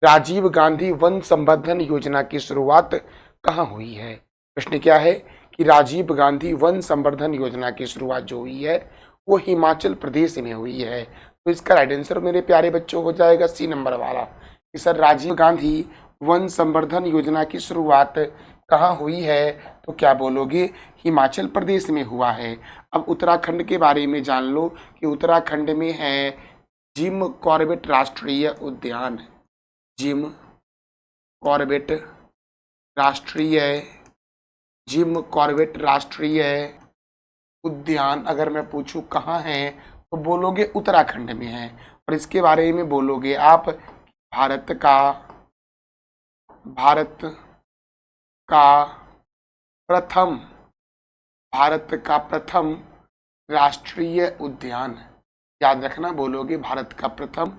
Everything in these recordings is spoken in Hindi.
राजीव गांधी वन संवर्धन योजना की शुरुआत कहाँ हुई है? प्रश्न क्या है कि राजीव गांधी वन संवर्धन योजना की शुरुआत जो हुई है वो हिमाचल प्रदेश में हुई है। तो इसका राइट आंसर मेरे प्यारे बच्चों हो जाएगा सी नंबर वाला कि सर राजीव गांधी वन संवर्धन योजना की शुरुआत कहाँ हुई है? तो क्या बोलोगे? हिमाचल प्रदेश में हुआ है। अब उत्तराखंड के बारे में जान लो कि उत्तराखंड में है जिम कॉर्बेट राष्ट्रीय उद्यान। जिम कॉर्बेट राष्ट्रीय जिम कॉर्बेट राष्ट्रीय उद्यान अगर मैं पूछूं कहाँ है तो बोलोगे उत्तराखंड में है। और इसके बारे में बोलोगे आप भारत का प्रथम राष्ट्रीय उद्यान। याद रखना, बोलोगे भारत का प्रथम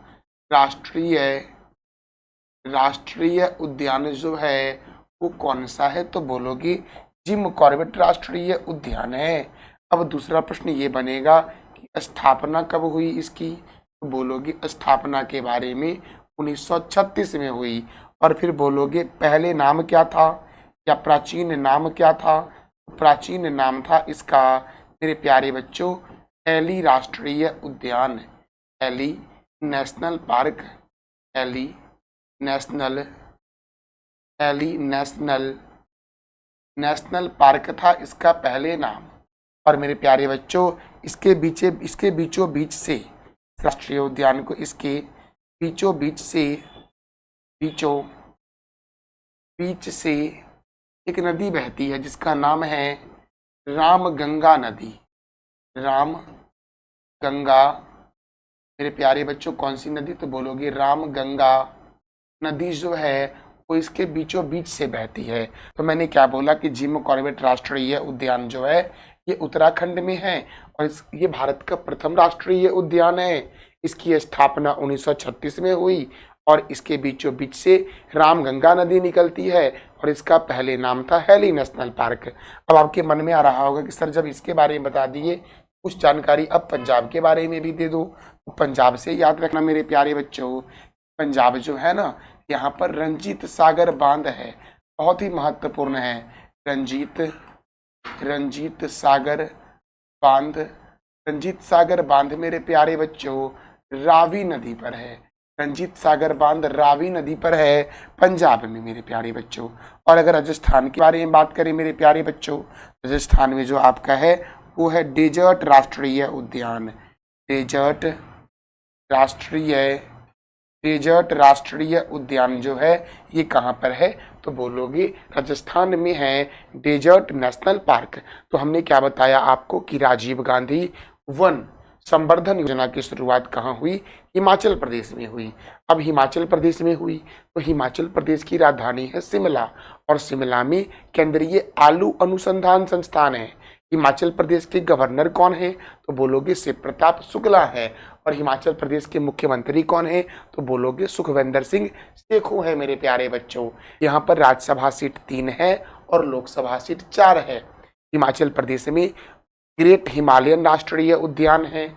राष्ट्रीय उद्यान जो है वो कौन सा है? तो बोलोगे जिम कॉर्बेट राष्ट्रीय उद्यान है। अब दूसरा प्रश्न ये बनेगा कि स्थापना कब हुई इसकी? तो बोलोगे स्थापना के बारे में 1936 में हुई। और फिर बोलोगे पहले नाम क्या था या प्राचीन नाम क्या था? प्राचीन नाम था इसका मेरे प्यारे बच्चों एली राष्ट्रीय उद्यान, Hailey National Park, Hailey National Park था इसका पहले नाम। और मेरे प्यारे बच्चों इसके बीचों बीच से राष्ट्रीय उद्यान को इसके बीचों बीच से एक नदी बहती है जिसका नाम है रामगंगा नदी। रामगंगा मेरे प्यारे बच्चों कौन सी नदी? तो बोलोगे रामगंगा नदी जो है वो इसके बीचों बीच से बहती है। तो मैंने क्या बोला कि जिम कॉर्बेट राष्ट्रीय उद्यान जो है ये उत्तराखंड में है और ये भारत का प्रथम राष्ट्रीय उद्यान है। इसकी स्थापना 1936 में हुई और इसके बीचों बीच से रामगंगा नदी निकलती है और इसका पहले नाम था हेली नेशनल पार्क। अब आपके मन में आ रहा होगा कि सर जब इसके बारे में बता दिए कुछ जानकारी अब पंजाब के बारे में भी दे दो। तो पंजाब से याद रखना मेरे प्यारे बच्चों, पंजाब जो है ना यहाँ पर रंजीत सागर बांध है, बहुत ही महत्वपूर्ण है। रंजीत सागर बांध मेरे प्यारे बच्चों रावी नदी पर है। रंजीत सागर बांध रावी नदी पर है पंजाब में मेरे प्यारे बच्चों। और अगर राजस्थान के बारे में बात करें मेरे प्यारे बच्चों, राजस्थान में जो आपका है वो है डेजर्ट राष्ट्रीय उद्यान। डेजर्ट राष्ट्रीय उद्यान जो है ये कहाँ पर है? तो बोलोगे राजस्थान में है डेजर्ट नेशनल पार्क। तो हमने क्या बताया आपको कि राजीव गांधी वन संवर्धन योजना की शुरुआत कहाँ हुई? हिमाचल प्रदेश में हुई। अब हिमाचल प्रदेश में हुई तो हिमाचल प्रदेश की राजधानी है शिमला और शिमला में केंद्रीय आलू अनुसंधान संस्थान है। हिमाचल प्रदेश के गवर्नर कौन है? तो बोलोगे शिव प्रताप शुक्ला है। और हिमाचल प्रदेश के मुख्यमंत्री कौन है? तो बोलोगे सुखविंदर सिंह सेखू है मेरे प्यारे बच्चों। यहाँ पर राज्यसभा सीट 3 है और लोकसभा सीट 4 है। हिमाचल प्रदेश में ग्रेट हिमालयन राष्ट्रीय उद्यान है।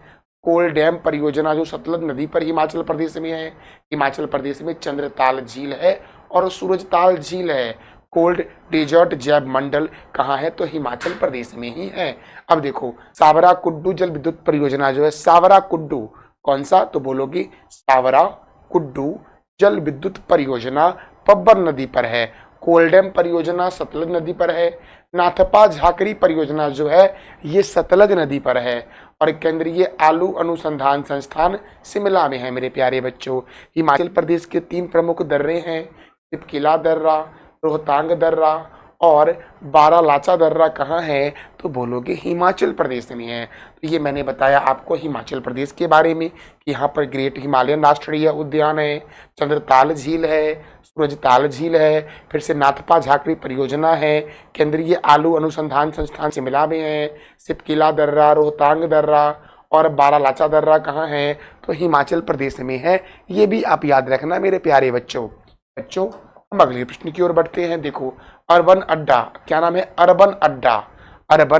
कोल डैम परियोजना जो सतलज नदी पर हिमाचल प्रदेश में है। हिमाचल प्रदेश में चंद्रताल झील है और सूरजताल झील है। कोल्ड डेजर्ट जैव मंडल कहाँ है? तो हिमाचल प्रदेश में ही है। अब देखो सावरा कुड्डू जल विद्युत परियोजना जो है, सावरा कुड्डू कौन सा? तो बोलोगी सावरा कुड्डू जल विद्युत परियोजना पब्बर नदी पर है। कोलडैम परियोजना सतलज नदी पर है। नाथपा झाकरी परियोजना जो है ये सतलज नदी पर है। और केंद्रीय आलू अनुसंधान संस्थान शिमला में है मेरे प्यारे बच्चों। हिमाचल प्रदेश के 3 प्रमुख दर्रे हैं, तिपकिला दर्रा, रोहतांग दर्रा और बारालाचा दर्रा कहाँ है? तो बोलोगे हिमाचल प्रदेश में है। तो ये मैंने बताया आपको हिमाचल प्रदेश के बारे में कि यहाँ पर ग्रेट हिमालयन राष्ट्रीय उद्यान है, चंद्रताल झील है, सूरजताल झील है, फिर से नाथपा झाकरी परियोजना है, केंद्रीय आलू अनुसंधान संस्थान शिमला में है, सिपकिला दर्रा, रोहतांग दर्रा और बारालाचा दर्रा कहाँ है? तो हिमाचल प्रदेश में है। ये भी आप याद रखना मेरे प्यारे बच्चों। हम अगले प्रश्न की ओर बढ़ते हैं। देखो अर्बन अड्डा, क्या नाम है? अर्बन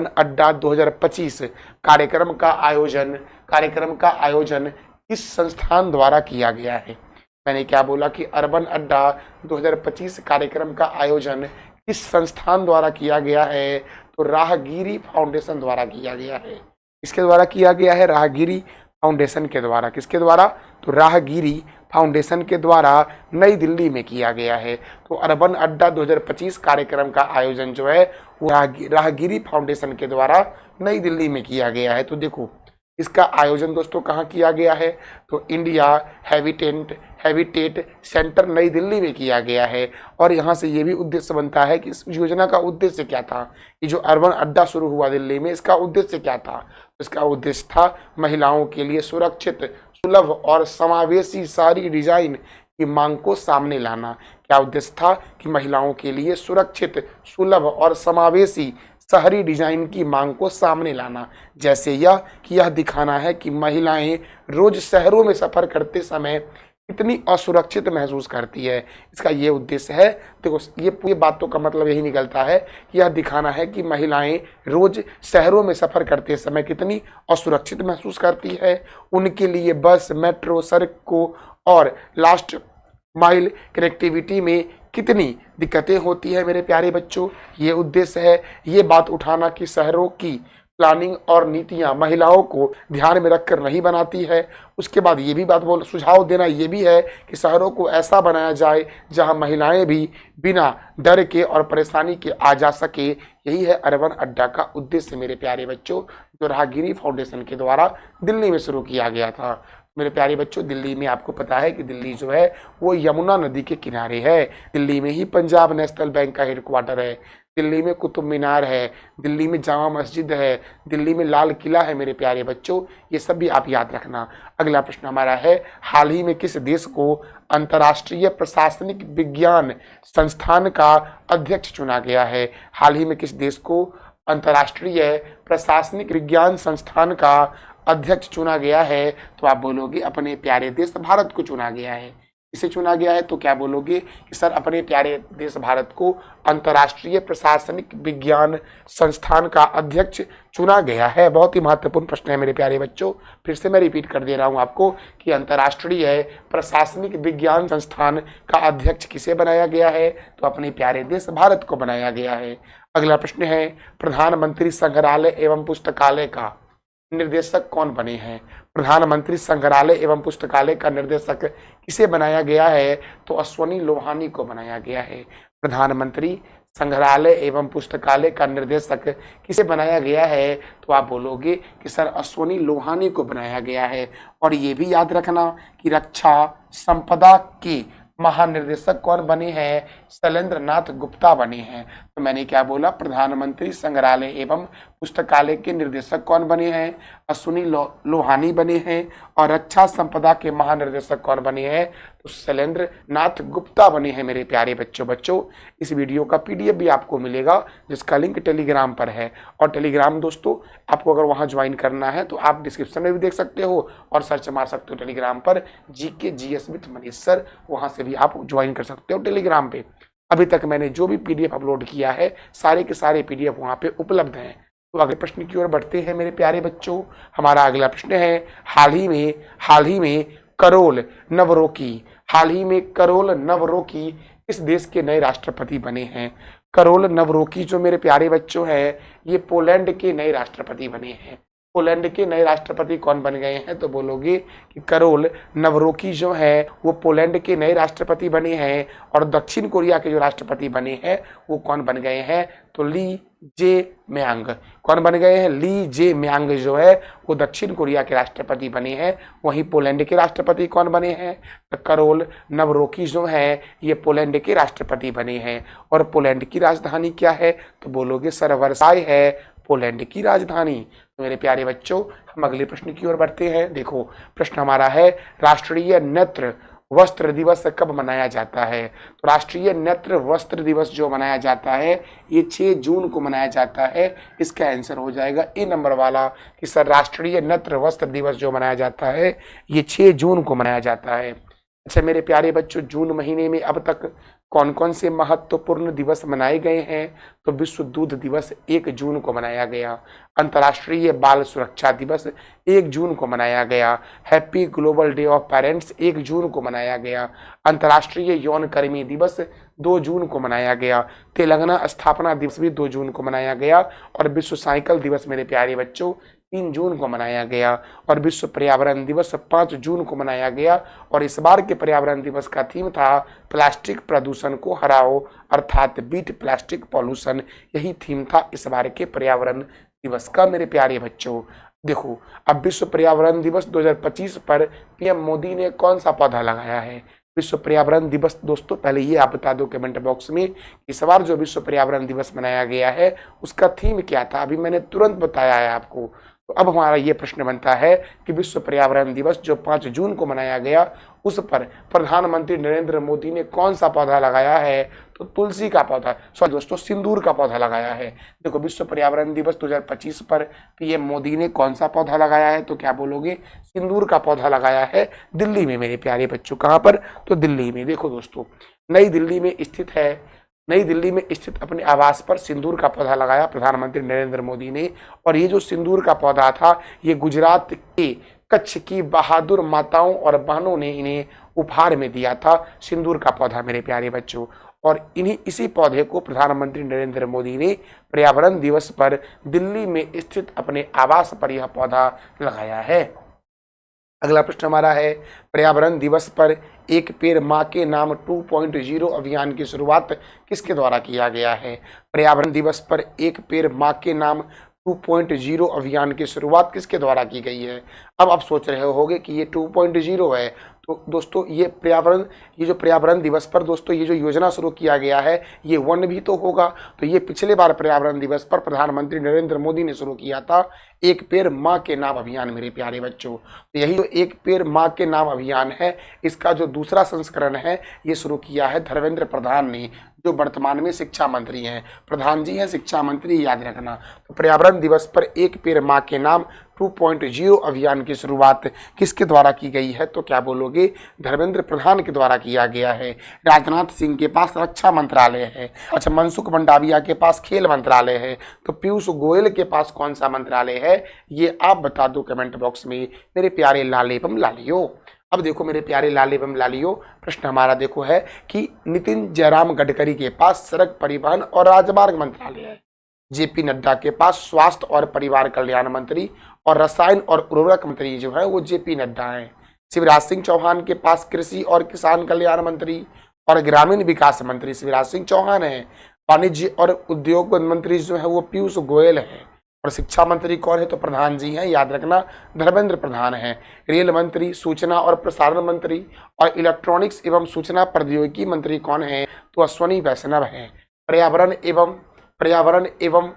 अड्डा 2025 कार्यक्रम का आयोजन किस संस्थान द्वारा किया गया है? मैंने क्या बोला कि अर्बन अड्डा 2025 कार्यक्रम का आयोजन किस संस्थान द्वारा किया गया है, तो राहगीरी फाउंडेशन द्वारा किया गया है। किसके द्वारा किया गया है? राहगीरी फाउंडेशन के द्वारा। किसके द्वारा? तो राहगीरी फाउंडेशन के द्वारा नई दिल्ली में किया गया है। तो अर्बन अड्डा 2025 कार्यक्रम का आयोजन जो है वो राहगीरी फाउंडेशन के द्वारा नई दिल्ली में किया गया है। तो देखो इसका आयोजन दोस्तों कहाँ किया गया है? तो इंडिया हैबिटेट सेंटर नई दिल्ली में किया गया है। और यहाँ से ये भी उद्देश्य बनता है कि इस योजना का उद्देश्य क्या था। ये जो अर्बन अड्डा शुरू हुआ दिल्ली में, इसका उद्देश्य क्या था? इसका उद्देश्य था महिलाओं के लिए सुरक्षित, सुलभ और समावेशी शहरी डिजाइन की मांग को सामने लाना। क्या उद्देश्य था? कि महिलाओं के लिए सुरक्षित, सुलभ और समावेशी शहरी डिजाइन की मांग को सामने लाना। जैसे यह दिखाना है कि महिलाएं रोज शहरों में सफर करते समय कितनी असुरक्षित महसूस करती है। इसका ये उद्देश्य है। देखो ये बातों का मतलब यही निकलता है कि यह दिखाना है कि महिलाएं रोज शहरों में सफर करते समय कितनी असुरक्षित महसूस करती है। उनके लिए बस, मेट्रो, सड़कों और लास्ट माइल कनेक्टिविटी में कितनी दिक्कतें होती है मेरे प्यारे बच्चों। ये उद्देश्य है। ये बात उठाना कि शहरों की प्लानिंग और नीतियां महिलाओं को ध्यान में रखकर नहीं बनाती है। उसके बाद ये भी बात सुझाव देना ये भी है कि शहरों को ऐसा बनाया जाए जहां महिलाएं भी बिना डर के और परेशानी के आ जा सके। यही है अर्बन अड्डा का उद्देश्य मेरे प्यारे बच्चों, जो राहगीरी फाउंडेशन के द्वारा दिल्ली में शुरू किया गया था। मेरे प्यारे बच्चों, दिल्ली में आपको पता है कि दिल्ली जो है वो यमुना नदी के किनारे है। दिल्ली में ही पंजाब नेशनल बैंक का हेडक्वार्टर है। दिल्ली में कुतुब मीनार है। दिल्ली में जामा मस्जिद है। दिल्ली में लाल किला है मेरे प्यारे बच्चों। ये सब भी आप याद रखना। अगला प्रश्न हमारा है, हाल ही में किस देश को अंतर्राष्ट्रीय प्रशासनिक विज्ञान संस्थान का अध्यक्ष चुना गया है? हाल ही में किस देश को अंतर्राष्ट्रीय प्रशासनिक विज्ञान संस्थान का अध्यक्ष चुना गया है? तो आप बोलोगे अपने प्यारे देश भारत को चुना गया है। इसे चुना गया है तो क्या बोलोगे कि सर अपने प्यारे देश भारत को अंतर्राष्ट्रीय प्रशासनिक विज्ञान संस्थान का अध्यक्ष चुना गया है। बहुत ही महत्वपूर्ण प्रश्न है मेरे प्यारे बच्चों। फिर से मैं रिपीट कर दे रहा हूं आपको कि अंतर्राष्ट्रीय प्रशासनिक विज्ञान संस्थान का अध्यक्ष किसे बनाया गया है? तो अपने प्यारे देश भारत को बनाया गया है। अगला प्रश्न है, प्रधानमंत्री संग्रहालय एवं पुस्तकालय का निर्देशक कौन बने हैं? प्रधानमंत्री संग्रहालय एवं पुस्तकालय का निर्देशक किसे बनाया गया है? तो अश्वनी लोहानी को बनाया गया है। प्रधानमंत्री संग्रहालय एवं पुस्तकालय का निर्देशक किसे बनाया गया है? तो आप बोलोगे कि सर अश्वनी लोहानी को बनाया गया है। और ये भी याद रखना कि रक्षा संपदा के महानिर्देशक कौन बने हैं? शैलेंद्र नाथ गुप्ता बने हैं। तो मैंने क्या बोला? प्रधानमंत्री संग्रहालय एवं पुस्तकालय के निर्देशक कौन बने हैं? अश्वनी लोहानी बने हैं। और रक्षा संपदा के महानिर्देशक कौन बने हैं? तो शैलेंद्र नाथ गुप्ता बने हैं मेरे प्यारे बच्चों। इस वीडियो का PDF भी आपको मिलेगा जिसका लिंक टेलीग्राम पर है। और टेलीग्राम दोस्तों आपको अगर वहां ज्वाइन करना है तो आप डिस्क्रिप्शन में भी देख सकते हो और सर्च मार सकते हो टेलीग्राम पर GK GS with Manish sir. वहां से भी आप ज्वाइन कर सकते हो टेलीग्राम पे। अभी तक मैंने जो भी PDF अपलोड किया है सारे के सारे PDF वहां पे उपलब्ध हैं। तो अगले प्रश्न की ओर बढ़ते हैं मेरे प्यारे बच्चों। हमारा अगला प्रश्न है, हाल ही में करोल नवरोकी किस देश के नए राष्ट्रपति बने हैं? करोल नवरोकी जो मेरे प्यारे बच्चों हैं ये पोलैंड के नए राष्ट्रपति बने हैं। पोलैंड के नए राष्ट्रपति कौन बन गए हैं? तो बोलोगे कि करोल नवरोकी जो है वो पोलैंड के नए राष्ट्रपति बने हैं। और दक्षिण कोरिया के जो राष्ट्रपति बने हैं वो कौन बन गए हैं? तो ली जे म्यांग। कौन बन गए हैं? ली जे म्यांग जो है वो दक्षिण कोरिया के राष्ट्रपति बने हैं। वहीं पोलैंड के राष्ट्रपति कौन बने हैं? तो करोल नवरोकी जो है ये पोलैंड के राष्ट्रपति बने हैं। और पोलैंड की राजधानी क्या है? तो बोलोगे सर वर्साई है पोलैंड की राजधानी। तो मेरे प्यारे बच्चों हम अगले प्रश्न की ओर बढ़ते हैं। देखो प्रश्न हमारा है, राष्ट्रीय नेत्र वस्त्र दिवस कब मनाया जाता है? तो राष्ट्रीय नेत्र वस्त्र दिवस जो मनाया जाता है ये 6 जून को मनाया जाता है। इसका आंसर हो जाएगा ए नंबर वाला कि सर राष्ट्रीय नेत्र वस्त्र दिवस जो मनाया जाता है ये 6 जून को मनाया जाता है। अच्छा मेरे प्यारे बच्चों, जून महीने में अब तक कौन कौन से महत्वपूर्ण दिवस मनाए गए हैं? तो विश्व दूध दिवस 1 जून को मनाया गया, अंतर्राष्ट्रीय बाल सुरक्षा दिवस 1 जून को मनाया गया, happy global day of parents 1 जून को मनाया गया, अंतर्राष्ट्रीय यौन कर्मी दिवस 2 जून को मनाया गया, तेलंगाना स्थापना दिवस भी 2 जून को मनाया गया, और विश्व साइकिल दिवस मेरे प्यारे बच्चों 3 जून को मनाया गया, और विश्व पर्यावरण दिवस 5 जून को मनाया गया। और इस बार के पर्यावरण दिवस का थीम था प्लास्टिक प्रदूषण को हराओ, अर्थात बीट प्लास्टिक पॉल्यूशन। यही थीम था इस बार के पर्यावरण दिवस का मेरे प्यारे बच्चों। देखो, अब विश्व पर्यावरण दिवस 2025 पर पीएम मोदी ने कौन सा पौधा लगाया है? विश्व पर्यावरण दिवस दोस्तों, पहले ये आप बता दो कमेंट बॉक्स में, इस बार जो विश्व पर्यावरण दिवस मनाया गया है उसका थीम क्या था? अभी मैंने तुरंत बताया है आपको। तो अब हमारा ये प्रश्न बनता है कि विश्व पर्यावरण दिवस जो 5 जून को मनाया गया, उस पर प्रधानमंत्री नरेंद्र मोदी ने कौन सा पौधा लगाया है? तो तुलसी का पौधा, सॉरी दोस्तों, सिंदूर का पौधा लगाया है। देखो, विश्व पर्यावरण दिवस 2025 पर पीएम मोदी ने कौन सा पौधा लगाया है? तो क्या बोलोगे? सिंदूर का पौधा लगाया है दिल्ली में मेरे प्यारे बच्चों। कहाँ पर? तो दिल्ली में। देखो दोस्तों, नई दिल्ली में स्थित है, नई दिल्ली में स्थित अपने आवास पर सिंदूर का पौधा लगाया प्रधानमंत्री नरेंद्र मोदी ने। और ये जो सिंदूर का पौधा था, ये गुजरात के कच्छ की बहादुर माताओं और बहनों ने इन्हें उपहार में दिया था, सिंदूर का पौधा मेरे प्यारे बच्चों। और इसी पौधे को प्रधानमंत्री नरेंद्र मोदी ने पर्यावरण दिवस पर दिल्ली में स्थित अपने आवास पर यह पौधा लगाया है। अगला प्रश्न हमारा है, पर्यावरण दिवस पर एक पेड़ माँ के नाम 2.0 अभियान की शुरुआत किसके द्वारा किया गया है? पर्यावरण दिवस पर एक पेड़ माँ के नाम 2.0 अभियान की शुरुआत किसके द्वारा की गई है? अब आप सोच रहे होगे कि ये 2.0 है। तो दोस्तों, ये जो पर्यावरण दिवस पर दोस्तों ये जो योजना शुरू किया गया है, ये 1 भी तो होगा। तो ये पिछले बार पर्यावरण दिवस पर प्रधानमंत्री नरेंद्र मोदी ने शुरू किया था एक पेड़ माँ के नाम अभियान मेरे प्यारे बच्चों। तो यही जो एक पेड़ माँ के नाम अभियान है, इसका जो दूसरा संस्करण है ये शुरू किया है धर्मेंद्र प्रधान ने, जो वर्तमान में शिक्षा मंत्री हैं। प्रधान जी हैं शिक्षा मंत्री, याद रखना। तो पर्यावरण दिवस पर एक पेड़ माँ के नाम 2.0 अभियान की शुरुआत किसके द्वारा की गई है? तो क्या बोलोगे? धर्मेंद्र प्रधान के द्वारा किया गया है। राजनाथ सिंह के पास रक्षा मंत्रालय है। अच्छा, मनसुख मंडाविया के पास खेल मंत्रालय है। तो पीयूष गोयल के पास कौन सा मंत्रालय है? ये आप बता दो कमेंट बॉक्स में मेरे प्यारे लाल एवं लालियो। अब देखो मेरे प्यारे लाल एवं लालियो, प्रश्न हमारा देखो है कि नितिन जयराम गडकरी के पास सड़क परिवहन और राजमार्ग मंत्रालय है, जेपी नड्डा के पास स्वास्थ्य और परिवार कल्याण मंत्री और रसायन और उर्वरक मंत्री जो है वो जेपी नड्डा हैं, शिवराज सिंह चौहान के पास कृषि और किसान कल्याण मंत्री और ग्रामीण विकास मंत्री शिवराज सिंह चौहान है, वाणिज्य और उद्योग मंत्री जो है वो पीयूष गोयल है, और शिक्षा मंत्री कौन है? तो प्रधान जी हैं, याद रखना, धर्मेंद्र प्रधान हैं। रेल मंत्री, सूचना और प्रसारण मंत्री और इलेक्ट्रॉनिक्स एवं सूचना प्रौद्योगिकी मंत्री कौन है? तो अश्वनी वैष्णव हैं। पर्यावरण एवं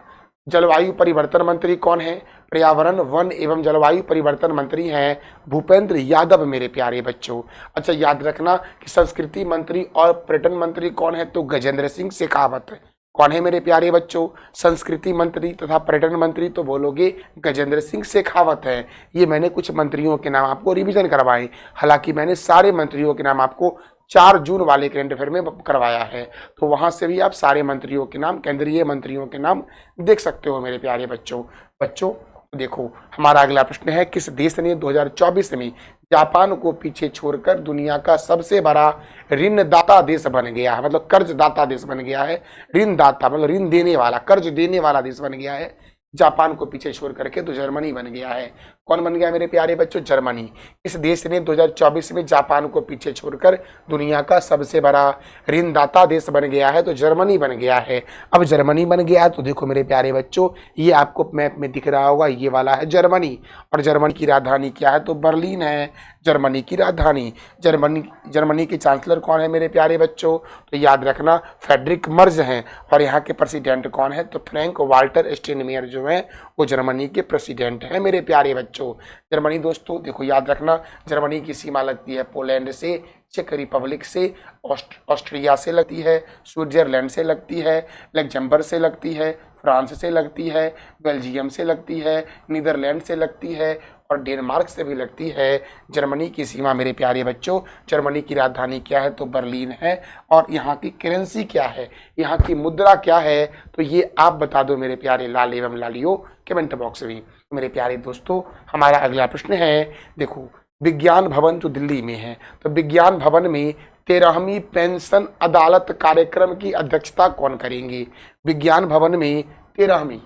जलवायु परिवर्तन मंत्री कौन है? पर्यावरण, वन एवं जलवायु परिवर्तन मंत्री हैं भूपेंद्र यादव मेरे प्यारे बच्चों। अच्छा, याद रखना कि संस्कृति मंत्री और पर्यटन मंत्री कौन है? तो गजेंद्र सिंह शेखावत। कौन है मेरे प्यारे बच्चों? संस्कृति मंत्री तथा पर्यटन मंत्री, तो बोलोगे गजेंद्र सिंह शेखावत है। ये मैंने कुछ मंत्रियों के नाम आपको रिवीजन करवाए, हालांकि मैंने सारे मंत्रियों के नाम आपको 4 जून वाले करंट अफेयर में करवाया है, तो वहां से भी आप सारे मंत्रियों के नाम, केंद्रीय मंत्रियों के नाम देख सकते हो मेरे प्यारे बच्चों। देखो, हमारा अगला प्रश्न है, किस देश ने 2024 में जापान को पीछे छोड़कर दुनिया का सबसे बड़ा ऋणदाता देश बन गया है? मतलब कर्जदाता देश बन गया है। ऋणदाता मतलब ऋण देने वाला, कर्ज देने वाला देश बन गया है जापान को पीछे छोड़ करके। तो जर्मनी बन गया है। कौन बन गया मेरे प्यारे बच्चों? जर्मनी। इस देश ने 2024 में जापान को पीछे छोड़कर दुनिया का सबसे बड़ा ऋणदाता देश बन गया है, तो जर्मनी बन गया है। अब जर्मनी बन गया तो देखो मेरे प्यारे बच्चों, ये आपको मैप में दिख रहा होगा, ये वाला है जर्मनी। और जर्मनी की राजधानी क्या है? तो बर्लिन है जर्मनी की राजधानी। जर्मनी के चांसलर कौन है मेरे प्यारे बच्चों? तो याद रखना, फ्रेडरिक मर्ज हैं। और यहाँ के प्रेसिडेंट कौन है? तो फ्रैंक वाल्टर स्टेनमेयर जो है वो जर्मनी के प्रेसिडेंट हैं मेरे प्यारे बच्चों। जर्मनी दोस्तों देखो, याद रखना, जर्मनी की सीमा लगती है पोलैंड से, चेक रिपब्लिक से, ऑस्ट्रिया से लगती है, स्विट्जरलैंड से लगती है, लग्जमबर्ग से लगती है, फ्रांस से लगती है, बेल्जियम से लगती है, नीदरलैंड से लगती है, और डेनमार्क से भी लगती है जर्मनी की सीमा मेरे प्यारे बच्चों। जर्मनी की राजधानी क्या है? तो बर्लिन है। और यहाँ की करेंसी क्या है, यहाँ की मुद्रा क्या है? तो ये आप बता दो मेरे प्यारे लाल एवं लालियो कमेंट बॉक्स में। मेरे प्यारे दोस्तों, हमारा अगला प्रश्न है, देखो विज्ञान भवन जो दिल्ली में है, तो विज्ञान भवन में 13वीं पेंशन अदालत कार्यक्रम की अध्यक्षता कौन करेंगे? विज्ञान भवन में 13वीं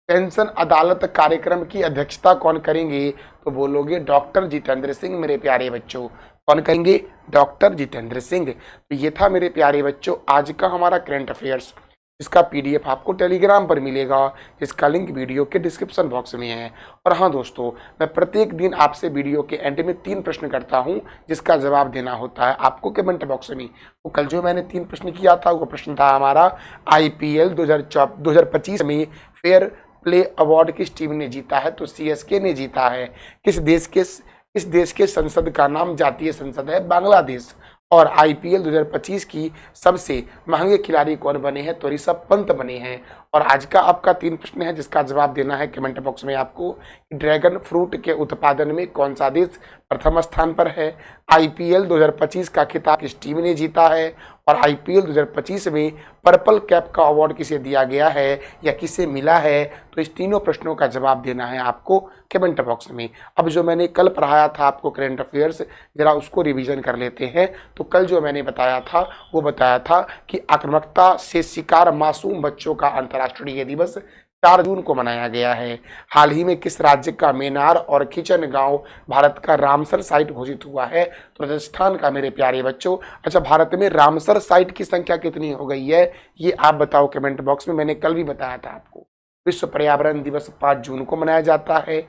पेंशन अदालत कार्यक्रम की अध्यक्षता कौन करेंगे? तो बोलोगे डॉक्टर जितेंद्र सिंह मेरे प्यारे बच्चों। कौन करेंगे? डॉक्टर जितेंद्र सिंह। तो ये था मेरे प्यारे बच्चों आज का हमारा करंट अफेयर्स। इसका पीडीएफ आपको टेलीग्राम पर मिलेगा, जिसका लिंक वीडियो के डिस्क्रिप्शन बॉक्स में है। और हाँ दोस्तों, मैं प्रत्येक दिन आपसे वीडियो के एंड में 3 प्रश्न करता हूँ, जिसका जवाब देना होता है आपको कमेंट बॉक्स में। तो कल जो मैंने 3 प्रश्न किया था, वो प्रश्न था हमारा IPL 2025 में फेयर प्ले अवार्ड किस टीम ने जीता है? तो CSK ने जीता है। किस देश के संसद का नाम जातीय संसद है? बांग्लादेश। और IPL 2025 की सबसे महंगे खिलाड़ी कौन बने हैं? तो ऋषभ पंत बने हैं। और आज का आपका 3 प्रश्न है, जिसका जवाब देना है कमेंट बॉक्स में आपको। ड्रैगन फ्रूट के उत्पादन में कौन सा देश प्रथम स्थान पर है? IPL 2025 का खिताब किस टीम ने जीता है? और IPL 2025 में पर्पल कैप का अवार्ड किसे दिया गया है या किसे मिला है? तो इस तीनों प्रश्नों का जवाब देना है आपको कमेंट बॉक्स में। अब जो मैंने कल पढ़ाया था आपको करंट अफेयर्स, जरा उसको रिवीजन कर लेते हैं। तो कल जो मैंने बताया था, वो बताया था कि आक्रामकता से शिकार मासूम बच्चों का अंतर्राष्ट्रीय दिवस 4 जून को मनाया गया है। हाल ही में किस राज्य का मेनार और खिचन गांव भारत का रामसर साइट घोषित हुआ है? तो राजस्थान का मेरे प्यारे बच्चों। अच्छा, भारत में रामसर साइट की संख्या कितनी हो गई है, ये आप बताओ कमेंट बॉक्स में। मैंने कल भी बताया था आपको। विश्व पर्यावरण दिवस 5 जून को मनाया जाता है।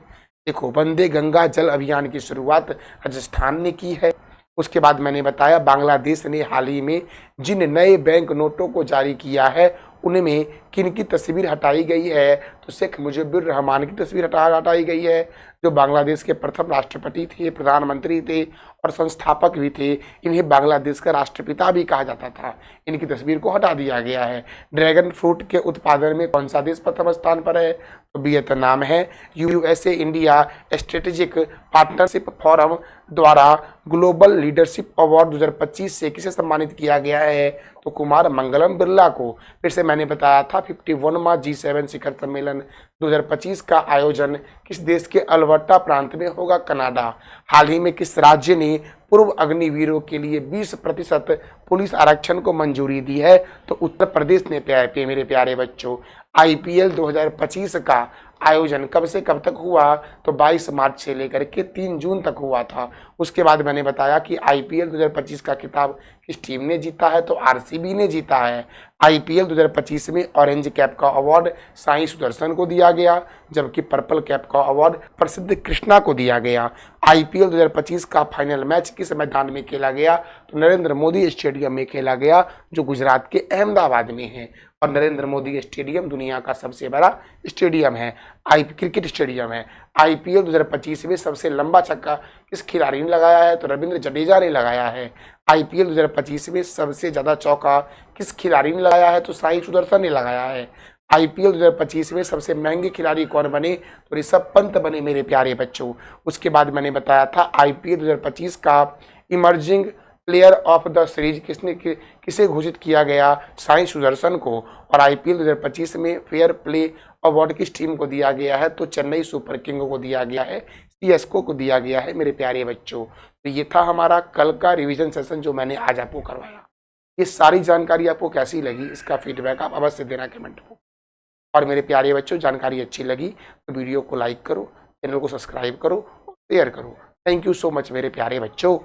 देखो, वंदे गंगा जल अभियान की शुरुआत राजस्थान ने की है। उसके बाद मैंने बताया बांग्लादेश ने हाल ही में जिन नए बैंक नोटों को जारी किया है, उनमें किन की तस्वीर हटाई गई है? तो शेख मुजीबुर रहमान की तस्वीर हटाई गई है, जो बांग्लादेश के प्रथम राष्ट्रपति थे, प्रधानमंत्री थे और संस्थापक भी थे। इन्हें बांग्लादेश का राष्ट्रपिता भी कहा जाता था। इनकी तस्वीर को हटा दिया गया है। ड्रैगन फ्रूट के उत्पादन में कौन सा देश प्रथम स्थान पर है? तो वियतनाम है। USA India strategic partnership forum द्वारा ग्लोबल लीडरशिप अवार्ड 2025 से किसे सम्मानित किया गया है? तो कुमार मंगलम बिरला को। फिर से मैंने बताया था 51वां G7 शिखर सम्मेलन 2025 का आयोजन किस देश के अल्बर्टा प्रांत में होगा? कनाडा। हाल ही में किस राज्य ने पूर्व अग्निवीरों के लिए 20% पुलिस आरक्षण को मंजूरी दी है? तो उत्तर प्रदेश ने मेरे प्यारे बच्चों। IPL 2025 का आयोजन कब से कब तक हुआ? तो 22 मार्च से लेकर के 3 जून तक हुआ था। उसके बाद मैंने बताया कि IPL 2025 का खिताब किस टीम ने जीता है? तो RCB ने जीता है। IPL 2025 में ऑरेंज कैप का अवार्ड साई सुदर्शन को दिया गया, जबकि पर्पल कैप का अवार्ड प्रसिद्ध कृष्णा को दिया गया। IPL 2025 का फाइनल मैच किस मैदान में खेला गया? तो नरेंद्र मोदी स्टेडियम में खेला गया, जो गुजरात के अहमदाबाद में है। और नरेंद्र मोदी स्टेडियम दुनिया का सबसे बड़ा स्टेडियम है, क्रिकेट स्टेडियम है। IPL 2025 में सबसे लंबा छक्का किस खिलाड़ी ने लगाया है? तो रविंद्र जडेजा ने लगाया है। IPL 2025 में सबसे ज़्यादा चौका किस खिलाड़ी ने लगाया है? तो साई सुदर्शन ने लगाया है। IPL 2025 में सबसे महंगे खिलाड़ी कौन बने? तो ऋषभ पंत बने मेरे प्यारे बच्चों। उसके बाद मैंने बताया था IPL 2025 का emerging player of the series किसे घोषित किया गया? साई सुदर्शन को। और IPL 2025 में फेयर प्ले अवार्ड किस टीम को दिया गया है? तो चेन्नई सुपर किंग को दिया गया है, CSK को दिया गया है मेरे प्यारे बच्चों। तो ये था हमारा कल का रिवीजन सेशन जो मैंने आज आपको करवाया। ये सारी जानकारी आपको कैसी लगी, इसका फीडबैक आप अवश्य देना कमेंट को। और मेरे प्यारे बच्चों, जानकारी अच्छी लगी तो वीडियो को लाइक करो, चैनल को सब्सक्राइब करो और शेयर करो। थैंक यू सो मच मेरे प्यारे बच्चों।